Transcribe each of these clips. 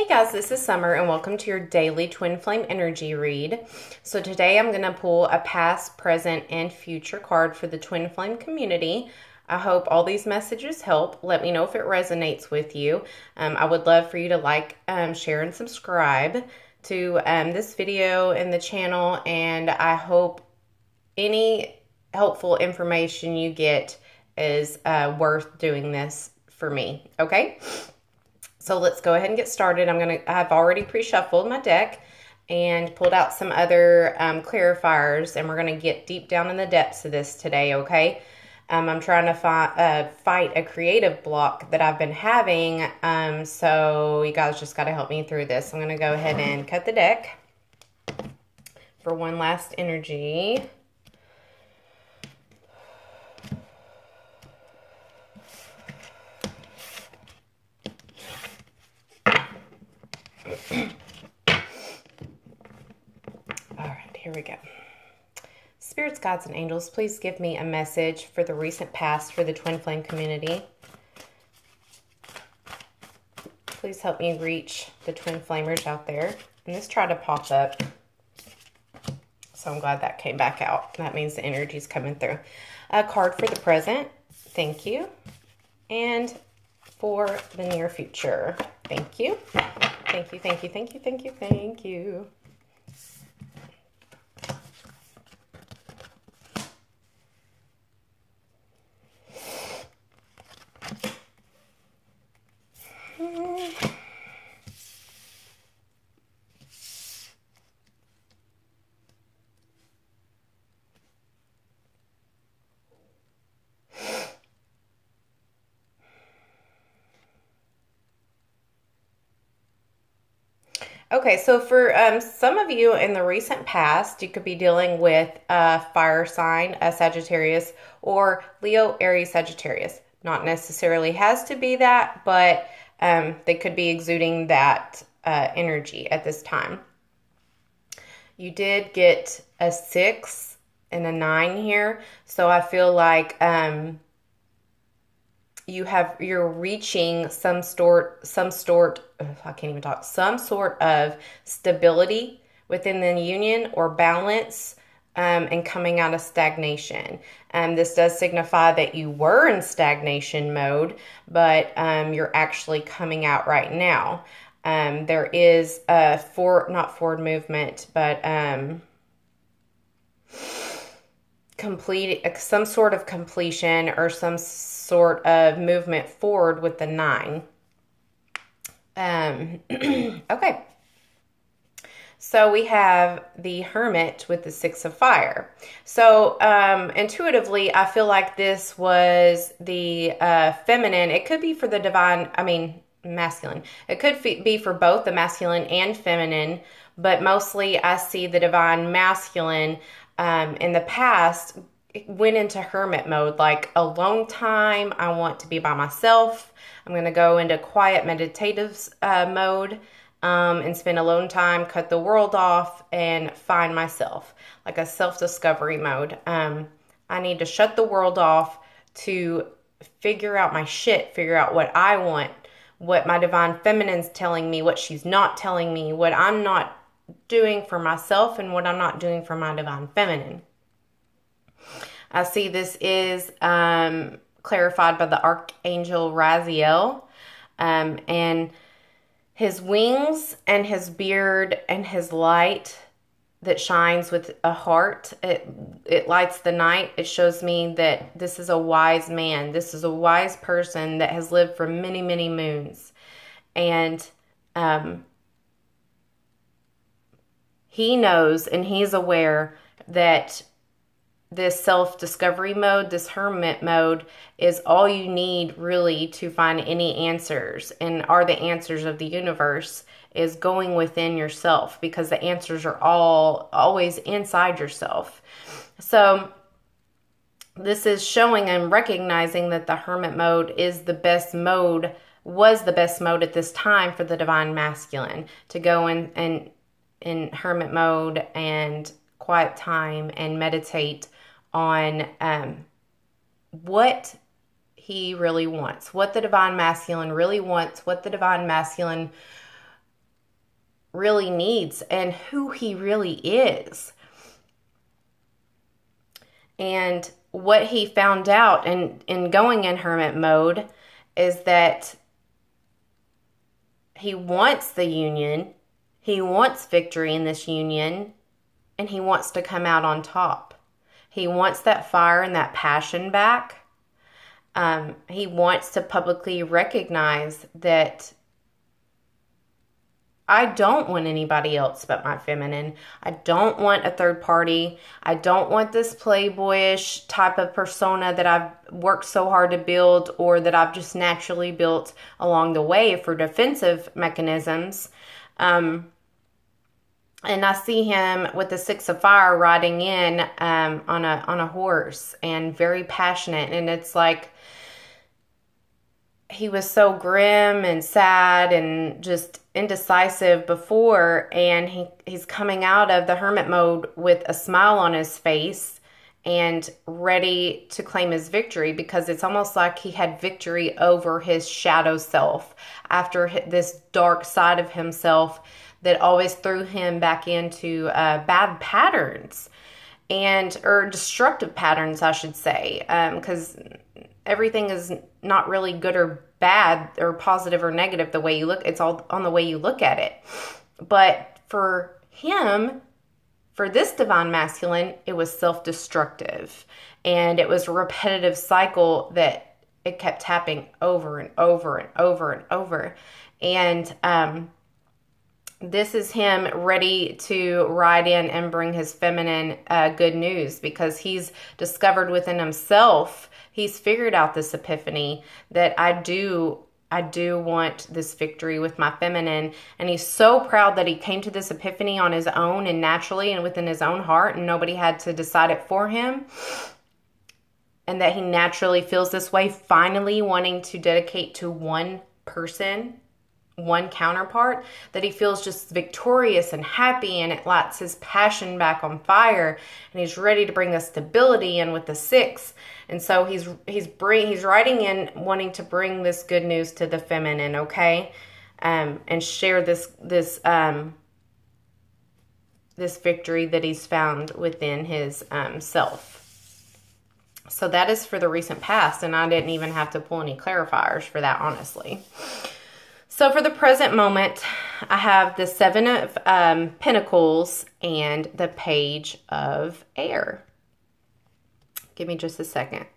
Hey guys, this is Summer and welcome to your daily Twin Flame Energy read. So today I'm going to pull a past, present, and future card for the Twin Flame community. I hope all these messages help. Let me know if it resonates with you. I would love for you to like, share, and subscribe to this video and the channel, and I hope any helpful information you get is worth doing this for me, okay? So let's go ahead and get started. I've already pre-shuffled my deck and pulled out some other clarifiers, and we're gonna get deep down in the depths of this today, okay? I'm trying to fight a creative block that I've been having, so you guys just gotta help me through this. I'm gonna go ahead and cut the deck for one last energy. Alright, here we go. Spirits, gods, and angels, please give me a message for the recent past for the Twin Flame community. Please help me reach the Twin Flamers out there. And this tried to pop up, so I'm glad that came back out. That means the energy's coming through. A card for the present, thank you. And for the near future, thank you. Thank you, thank you, thank you, thank you, thank you. Okay, so for some of you in the recent past, you could be dealing with a fire sign, a Sagittarius, or Leo, Aries, Sagittarius. Not necessarily has to be that, but they could be exuding that energy at this time. You did get a 6 and a 9 here, so I feel like you're reaching some sort of stability within the union or balance, and coming out of stagnation. This does signify that you were in stagnation mode, but you're actually coming out right now. There is a not forward movement, but some sort of completion or some sort of movement forward with the 9. Okay. So we have the Hermit with the 6 of Fire. So intuitively, I feel like this was the feminine. It could be for the masculine. It could be for both the masculine and feminine, but mostly I see the divine masculine in the past went into hermit mode, like alone time. I want to be by myself. I'm going to go into quiet meditative mode and spend alone time, cut the world off, and find myself, like a self-discovery mode. I need to shut the world off to figure out my shit, figure out what I want, what my divine feminine's telling me, what she's not telling me, what I'm not doing for myself, and what I'm not doing for my divine feminine. I see this is clarified by the Archangel Raziel, and his wings and his beard and his light that shines with a heart. It lights the night. It shows me that this is a wise man. This is a wise person that has lived for many, many moons. And he knows and he's aware that this self-discovery mode, this hermit mode, is all you need really to find any answers, and are the answers of the universe, is going within yourself, because the answers are always inside yourself. So this is showing and recognizing that the hermit mode is the best mode, was the best mode at this time for the divine masculine, to go in hermit mode and quiet time and meditate on what he really wants, what the divine masculine really wants, what the divine masculine really needs and who he really is. And what he found out in going in hermit mode is that he wants the union, he wants victory in this union, and he wants to come out on top. He wants that fire and that passion back. He wants to publicly recognize that I don't want anybody else but my feminine. I don't want a third party. I don't want this playboyish type of persona that I've worked so hard to build, or that I've just naturally built along the way for defensive mechanisms. And I see him with the Six of Fire riding in on a horse, and very passionate. And it's like he was so grim and sad and just indecisive before, and he's coming out of the hermit mode with a smile on his face and ready to claim his victory, because it's almost like he had victory over his shadow self after this dark side of himself that always threw him back into bad patterns, or destructive patterns, I should say, because everything is not really good or bad or positive or negative the way you look. It's all on the way you look at it. But for him, for this divine masculine, it was self-destructive. And it was a repetitive cycle that it kept happening over and over and over and over. And this is him ready to ride in and bring his feminine good news, because he's discovered within himself, he's figured out this epiphany that I do want this victory with my feminine. And he's so proud that he came to this epiphany on his own and naturally and within his own heart, and nobody had to decide it for him. And that he naturally feels this way, finally wanting to dedicate to one person, one counterpart, that he feels just victorious and happy, and it lights his passion back on fire, and he's ready to bring the stability in with the Six. And so he's writing in wanting to bring this good news to the feminine, okay, and share this victory that he's found within his self. So that is for the recent past, and I didn't even have to pull any clarifiers for that, honestly. So for the present moment, I have the Seven of Pentacles and the Page of Air. Give me just a second.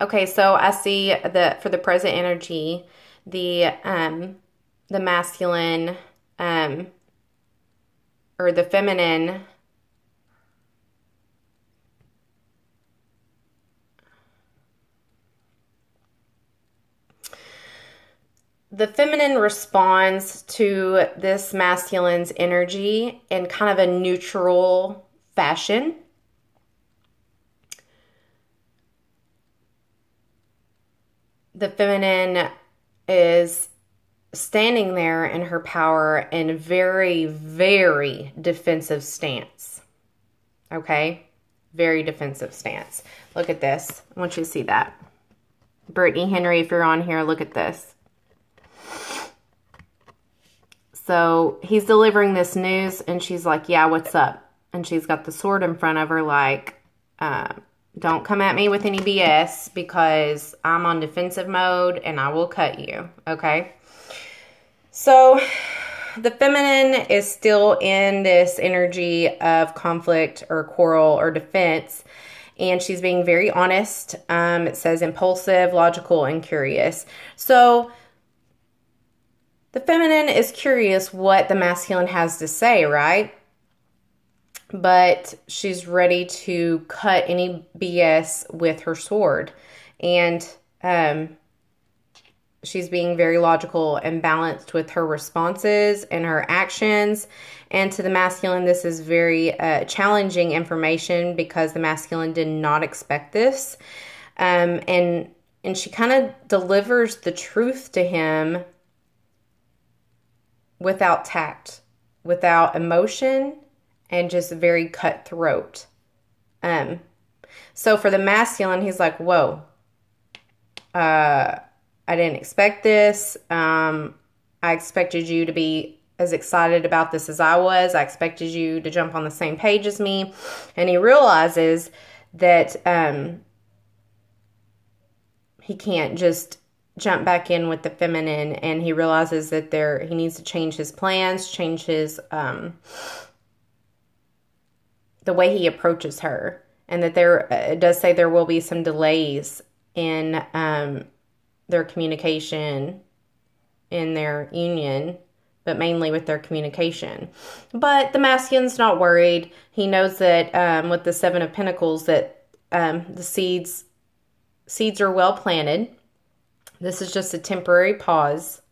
Okay, so I see for the present energy, the masculine, or the feminine, responds to this masculine's energy in kind of a neutral fashion. The feminine is standing there in her power in a very, very defensive stance. Okay? Very defensive stance. Look at this. I want you to see that. Brittany Henry, if you're on here, look at this. So he's delivering this news, and she's like, yeah, what's up? And she's got the sword in front of her like, don't come at me with any BS, because I'm on defensive mode and I will cut you, okay? So the feminine is still in this energy of conflict or quarrel or defense, and she's being very honest. It says impulsive, logical, and curious. So the feminine is curious what the masculine has to say, right? But she's ready to cut any BS with her sword. And She's being very logical and balanced with her responses and her actions. And to the masculine, this is very challenging information because the masculine did not expect this. And she kind of delivers the truth to him without tact, without emotion, and just very cutthroat. So for the masculine, he's like, whoa, I didn't expect this. I expected you to be as excited about this as I was. I expected you to jump on the same page as me. And he realizes that he can't just jump back in with the feminine, and he realizes that he needs to change his plans, change his the way he approaches her, and that it does say there will be some delays in their communication, in their union, but mainly with their communication. But the masculine's not worried. He knows that with the Seven of Pentacles that the seeds are well planted. This is just a temporary pause.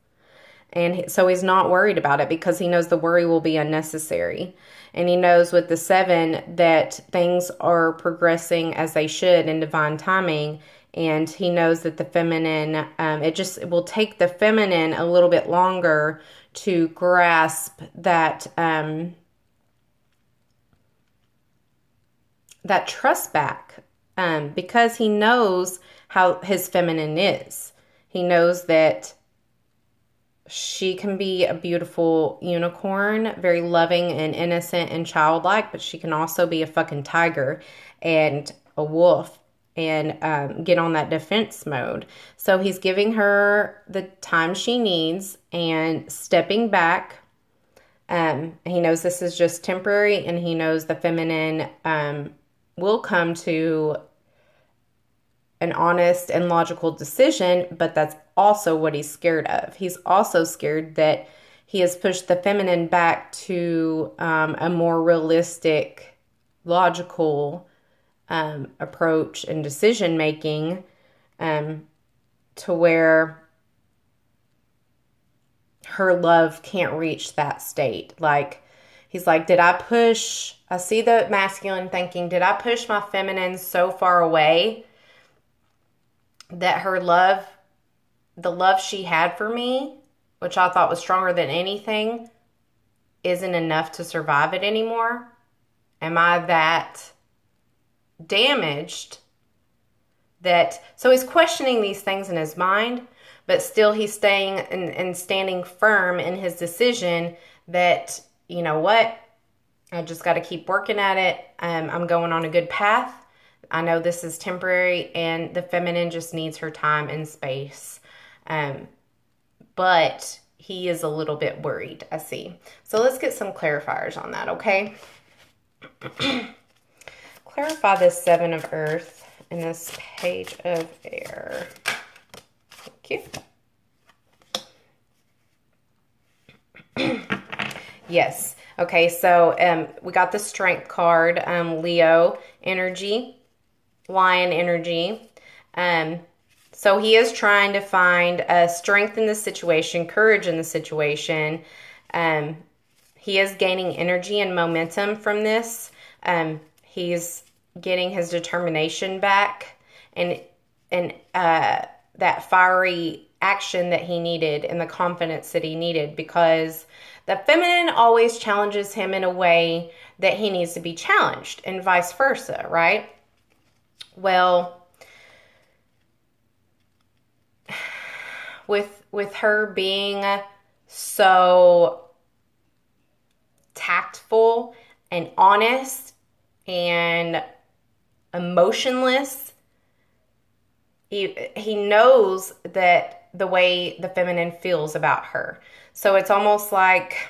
And so he's not worried about it because he knows the worry will be unnecessary. And he knows with the 7 that things are progressing as they should in divine timing. And he knows that the feminine, it will take the feminine a little bit longer to grasp that that trust back, because he knows how his feminine is. He knows that she can be a beautiful unicorn, very loving and innocent and childlike, but she can also be a fucking tiger and a wolf and get on that defense mode. So he's giving her the time she needs and stepping back. He knows this is just temporary, and he knows the feminine will come to an honest and logical decision, but that's also what he's scared of. He's also scared that he has pushed the feminine back to a more realistic, logical approach and decision making, to where her love can't reach that state. Like, he's like, I see the masculine thinking, did I push my feminine so far away that the love she had for me, which I thought was stronger than anything, isn't enough to survive it anymore? Am I that damaged so he's questioning these things in his mind, but still he's staying and standing firm in his decision that, you know what, I just got to keep working at it. I'm going on a good path. I know this is temporary, and the feminine just needs her time and space. But he is a little bit worried, I see. So let's get some clarifiers on that, okay? Clarify this 7 of Earth and this Page of Air. Thank you. Yes. Okay, so we got the Strength card, Leo energy, Lion energy. So he is trying to find strength in the situation, courage in the situation. He is gaining energy and momentum from this. He's getting his determination back and that fiery action that he needed and the confidence that he needed, because the feminine always challenges him in a way that he needs to be challenged, and vice versa, right? Well, with her being so tactful and honest and emotionless, he knows that the way the feminine feels about her. So it's almost like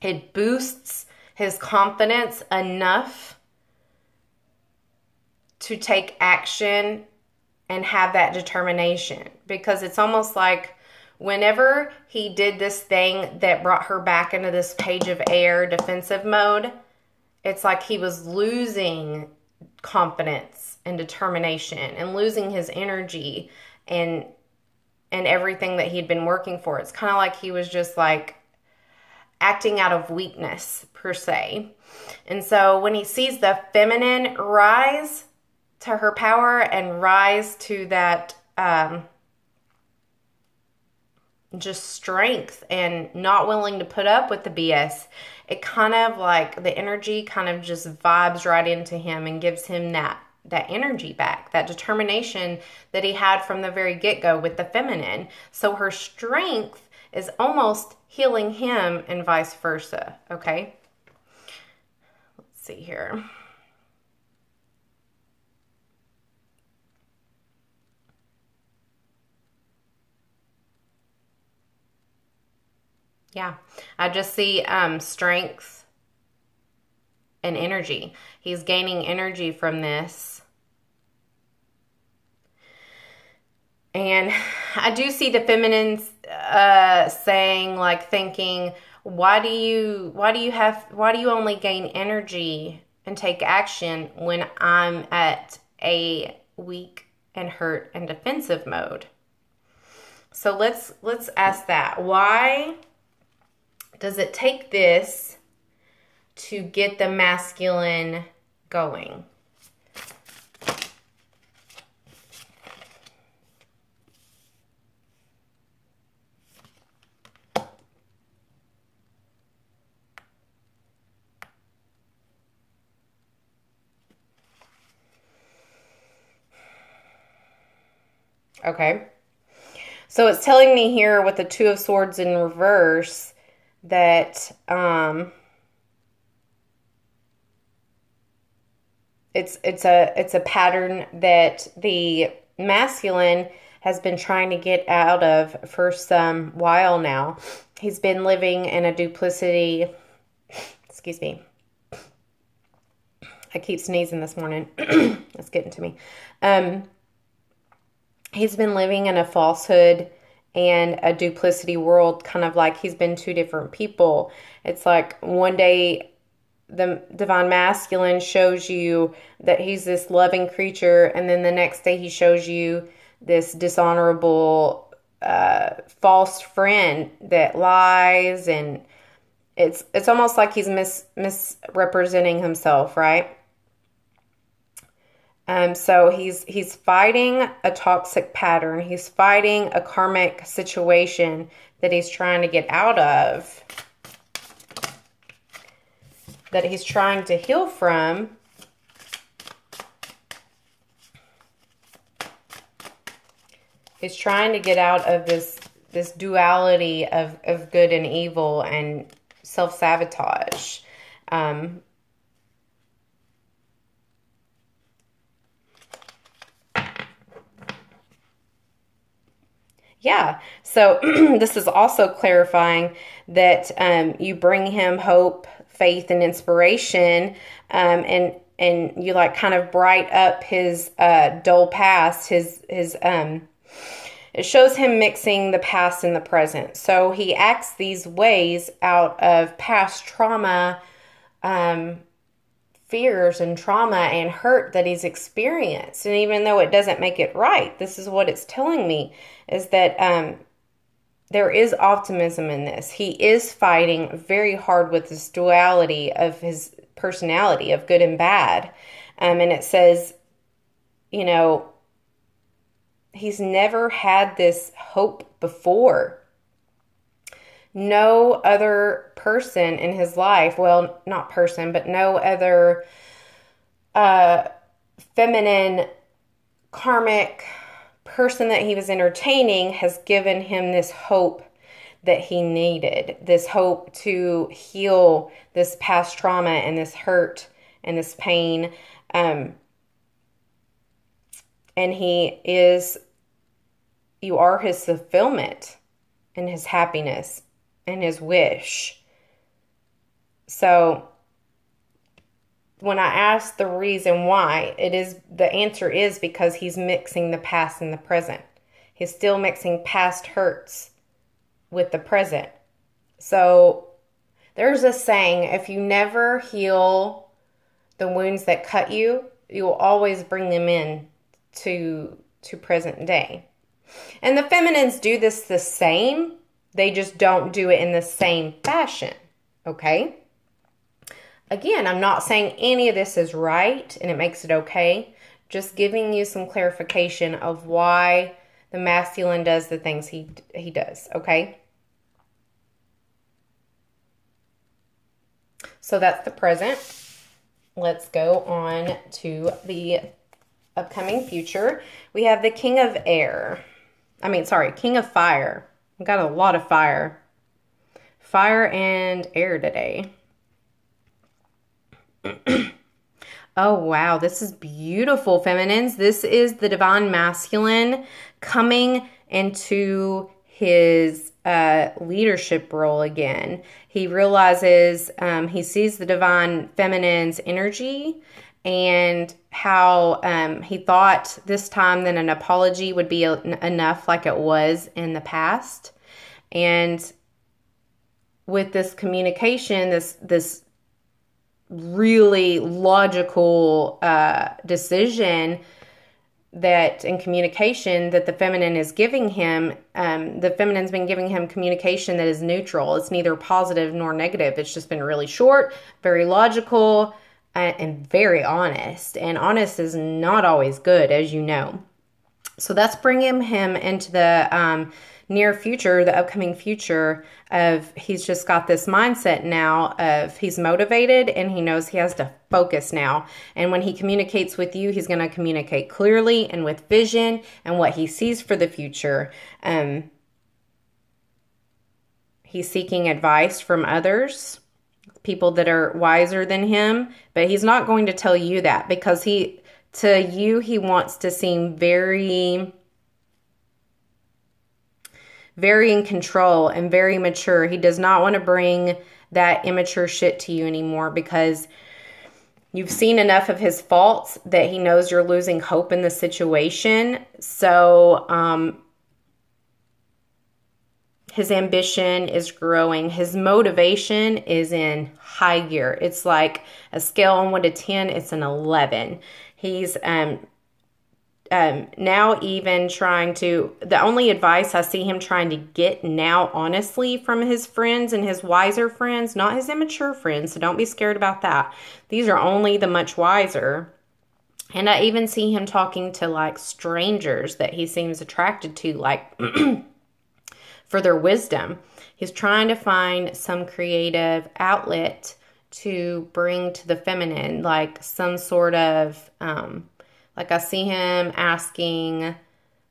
it boosts his confidence enough to take action and have that determination. Because it's almost like whenever he did this thing that brought her back into this Page of Air defensive mode, it's like he was losing confidence and determination and losing his energy and and everything that he'd been working for. It's kind of like he was just like acting out of weakness, per se. And so when he sees the feminine rise to her power and rise to that just strength and not willing to put up with the BS, it kind of like the energy kind of just vibes right into him and gives him that energy back, that determination that he had from the very get-go with the feminine. So her strength is almost healing him and vice versa, okay? Let's see here. Yeah, I just see strength and energy. He's gaining energy from this. And I do see the feminines saying, like, thinking, why do you only gain energy and take action when I'm at a weak and hurt and defensive mode? So let's ask that. Why does it take this to get the masculine going? Okay. So it's telling me here with the Two of Swords in reverse that it's a pattern that the masculine has been trying to get out of for some while now. He's been living in a duplicity. Excuse me. I keep sneezing this morning. It's getting to me. He's been living in a falsehood and a duplicity world, kind of like he's been two different people. It's like one day the divine masculine shows you that he's this loving creature, and then the next day he shows you this dishonorable, false friend that lies, and it's almost like he's misrepresenting himself, right? So he's fighting a toxic pattern. He's fighting a karmic situation that he's trying to get out of, that he's trying to heal from. He's trying to get out of this duality of good and evil and self-sabotage. Yeah, so this is also clarifying that you bring him hope, faith, and inspiration, and you like kind of bright up his dull past. It shows him mixing the past and the present. So he acts these ways out of past trauma, fears and trauma and hurt that he's experienced. And even though it doesn't make it right, this is what it's telling me, is that there is optimism in this. He is fighting very hard with this duality of his personality of good and bad. And it says, you know, he's never had this hope before. No other person in his life, well, not person, but no other feminine karmic person that he was entertaining has given him this hope that he needed, this hope to heal this past trauma and this hurt and this pain. And you are his fulfillment and his happiness and his wish. So when I ask the reason why, the answer is because he's mixing the past and the present. He's still mixing past hurts with the present. So there's a saying, if you never heal the wounds that cut you, you will always bring them in to present day. And the feminines do this the same. They just don't do it in the same fashion. Okay? Again, I'm not saying any of this is right and it makes it okay. Just giving you some clarification of why the masculine does the things he does. Okay? So that's the present. Let's go on to the upcoming future. We have the King of Air. King of Fire. I've got a lot of fire. Fire and air today. Oh, wow. This is beautiful, feminines. This is the divine masculine coming into his leadership role again. He realizes, he sees the divine feminine's energy and how he thought this time that an apology would be enough like it was in the past. And with this communication, this really logical decision that in communication that the feminine is giving him, the feminine's been giving him communication that is neutral. It's neither positive nor negative. It's just been really short, very logical, and very honest. And honest is not always good, as you know. So that's bringing him into the near future, the upcoming future of he's just got this mindset now of he's motivated and he knows he has to focus now. And when he communicates with you, he's going to communicate clearly and with vision and what he sees for the future. He's seeking advice from others, people that are wiser than him, but he's not going to tell you that because he wants to seem very in control and very mature. He does not want to bring that immature shit to you anymore because you've seen enough of his faults that he knows you're losing hope in the situation. So, his ambition is growing. His motivation is in high gear. It's like a scale on 1 to 10. It's an 11. He's, now even trying to, the only advice I see him trying to get now, honestly, from his friends and his wiser friends, not his immature friends, so don't be scared about that. These are only the much wiser. And I even see him talking to like strangers that he seems attracted to, like for their wisdom. He's trying to find some creative outlet to bring to the feminine, like some sort of, like I see him asking,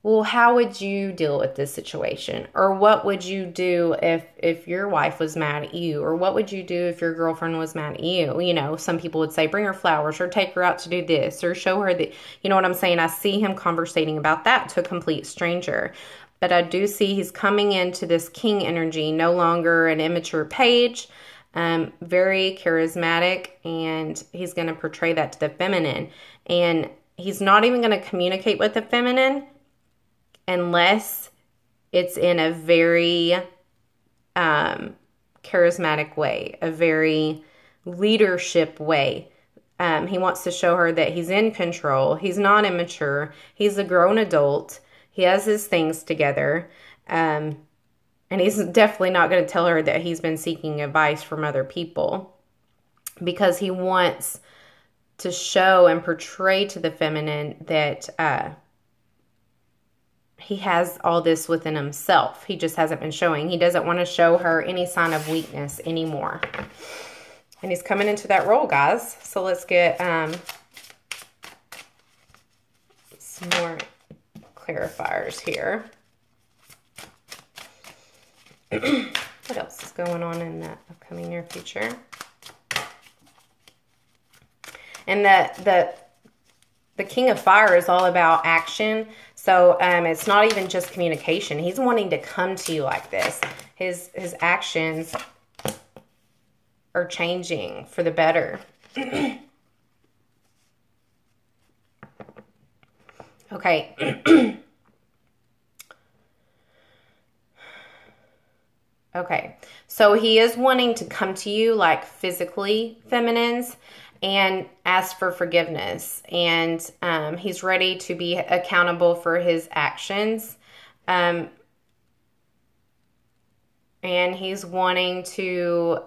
well, how would you deal with this situation? Or what would you do if your wife was mad at you? Or what would you do if your girlfriend was mad at you? You know, some people would say, bring her flowers or take her out to do this or show her that, you know what I'm saying? I see him conversating about that to a complete stranger. But I do see he's coming into this king energy, no longer an immature page, very charismatic, and he's going to portray that to the feminine. And he's not even going to communicate with the feminine unless it's in a very charismatic way, a very leadership way. He wants to show her that he's in control. He's not immature. He's a grown adult. He has his things together. And he's definitely not going to tell her that he's been seeking advice from other people because he wants to show and portray to the feminine that he has all this within himself. He just hasn't been showing. He doesn't want to show her any sign of weakness anymore. And he's coming into that role, guys. So let's get some more clarifiers here. What else is going on in the upcoming near future? And the King of Fire is all about action. So it's not even just communication. He's wanting to come to you like this. His actions are changing for the better. Okay. Okay. So he is wanting to come to you like physically, feminines, and ask for forgiveness. And he's ready to be accountable for his actions. And he's wanting to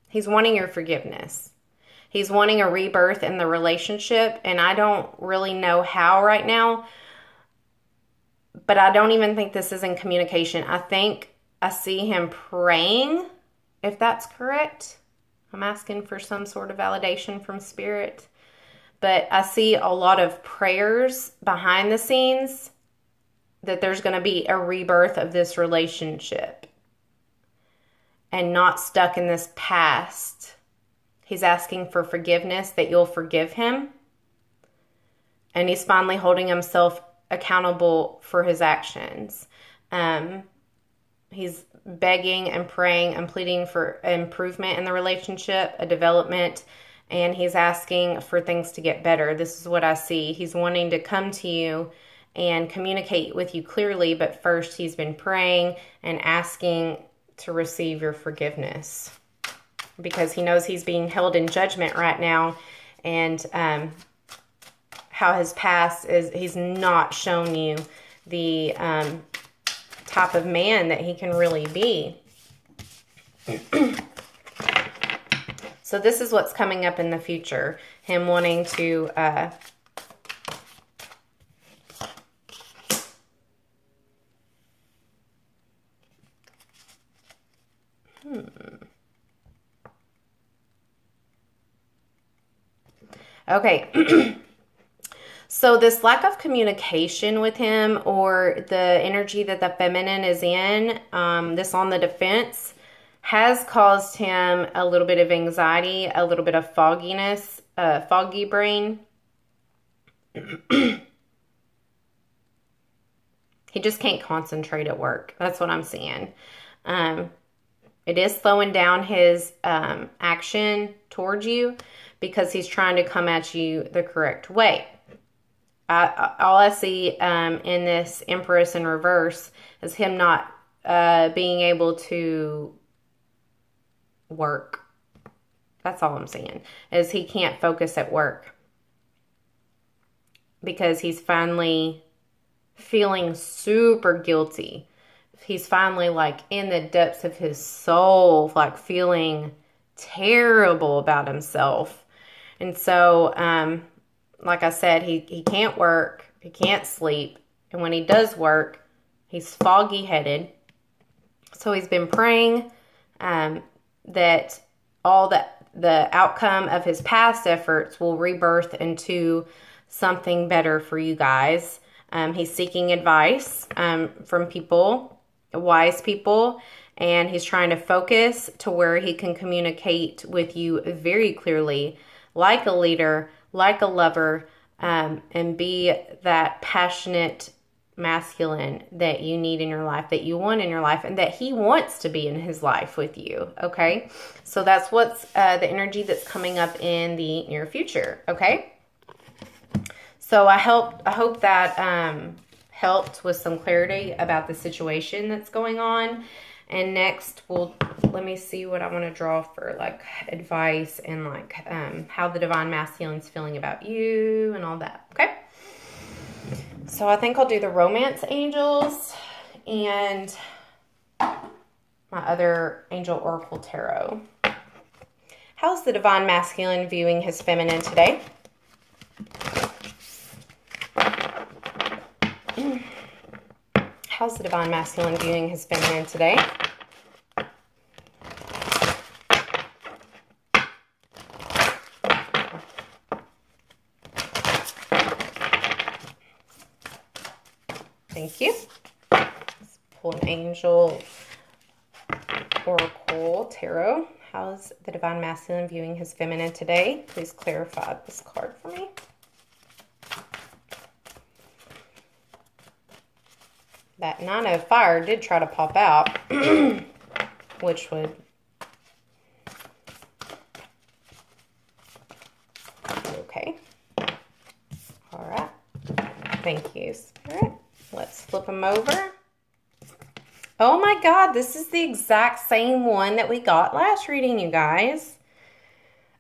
he's wanting your forgiveness. He's wanting a rebirth in the relationship, and I don't really know how right now, but I don't even think this is in communication. I think I see him praying, if that's correct. I'm asking for some sort of validation from Spirit. But I see a lot of prayers behind the scenes that there's going to be a rebirth of this relationship and not stuck in this past. He's asking for forgiveness, that you'll forgive him. And he's finally holding himself accountable for his actions. He's begging and praying and pleading for improvement in the relationship, a development, and he's asking for things to get better. This is what I see. He's wanting to come to you and communicate with you clearly, but first he's been praying and asking to receive your forgiveness because he knows he's being held in judgment right now, and how his past is, he's not shown you the type of man that he can really be. So this is what's coming up in the future. Him wanting to Okay. So this lack of communication with him, or the energy that the feminine is in, this on the defense, has caused him a little bit of anxiety, a little bit of fogginess, foggy brain. He just can't concentrate at work. That's what I'm seeing. It is slowing down his action towards you because he's trying to come at you the correct way. All I see in this Empress in reverse is him not being able to work. That's all I'm seeing, is he can't focus at work because he's finally feeling super guilty. He's finally like in the depths of his soul, like feeling terrible about himself. And so, like I said, he can't work, he can't sleep. And when he does work, he's foggy headed. So he's been praying that all the outcome of his past efforts will rebirth into something better for you guys. He's seeking advice from people, wise people, and he's trying to focus to where he can communicate with you very clearly, like a leader, like a lover, and be that passionate masculine that you need in your life, that you want in your life, and that he wants to be in his life with you. Okay, so that's what's the energy that's coming up in the near future. Okay, so I hope that helped with some clarity about the situation that's going on. And next, let me see what I want to draw for like advice and like how the divine masculine's feeling about you and all that. Okay. So I think I'll do the romance angels and my other angel oracle tarot. How's the divine masculine viewing his feminine today? How's the divine masculine viewing his feminine today? Thank you. Let's pull an angel oracle tarot. How's the divine masculine viewing his feminine today? Please clarify this card for me. That 9 of fire did try to pop out, which would okay. All right. Thank you, Spirit. Let's flip them over. Oh my God, this is the exact same one that we got last reading, you guys.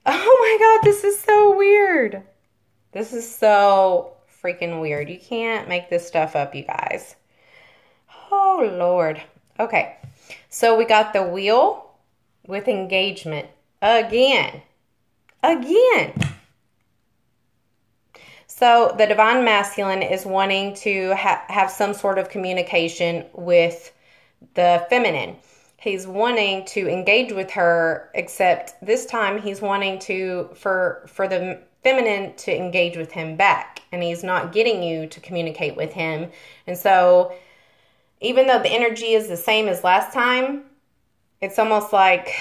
Oh my God, this is so weird. This is so freaking weird. You can't make this stuff up, you guys. Oh, Lord. Okay, so we got the wheel with engagement again. Again. So the divine masculine is wanting to have some sort of communication with the feminine. He's wanting to engage with her, except this time he's wanting to for the feminine to engage with him back, and he's not getting you to communicate with him. And so even though the energy is the same as last time, it's almost like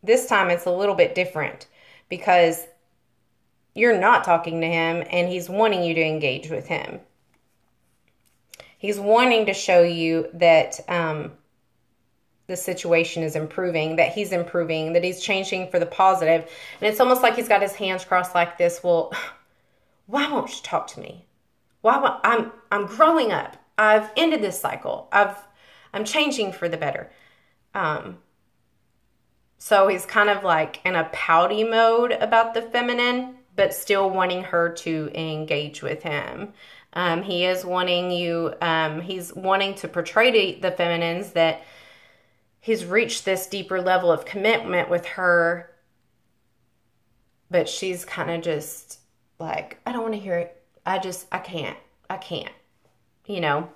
this time it's a little bit different because you're not talking to him and he's wanting you to engage with him. He's wanting to show you that the situation is improving, that he's improving, that he's changing for the positive. And it's almost like he's got his hands crossed like this. Well, why won't you talk to me? Why won't, I'm growing up. I've ended this cycle. I'm changing for the better. So he's kind of like in a pouty mode about the feminine, but still wanting her to engage with him. He is wanting you, he's wanting to portray to the feminines that he's reached this deeper level of commitment with her, but she's kind of just like, I don't want to hear it. I can't, you know.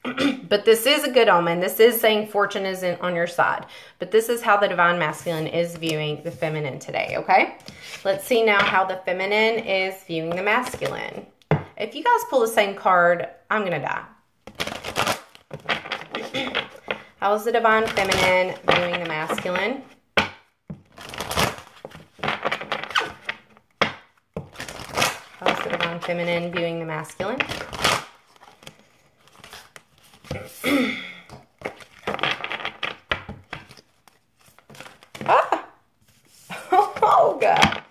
But this is a good omen. This is saying fortune isn't on your side. But this is how the divine masculine is viewing the feminine today, okay? Let's see now how the feminine is viewing the masculine. If you guys pull the same card, I'm going to die. How is the divine feminine viewing the masculine? How is the divine feminine viewing the masculine? Ah! Oh, God.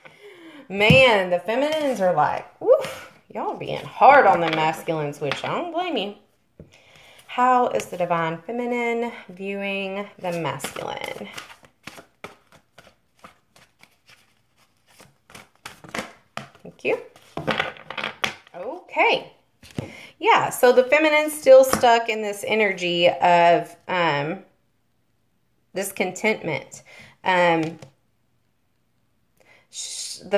Man, the feminines are like, woof, y'all being hard on the masculines, which I don't blame you. How is the divine feminine viewing the masculine? Thank you. Okay. Yeah, so the feminine's still stuck in this energy of this contentment. The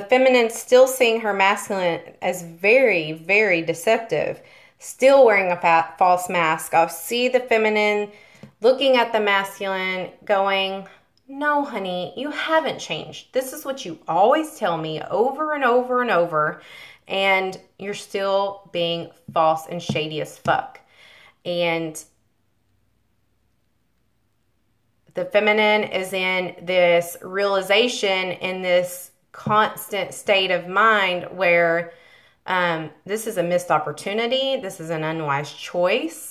feminine's still seeing her masculine as very, very deceptive, still wearing a false mask. I see the feminine looking at the masculine going, no, honey, you haven't changed. This is what you always tell me over and over and over. And you're still being false and shady as fuck. And the feminine is in this realization, in this constant state of mind where this is a missed opportunity. This is an unwise choice.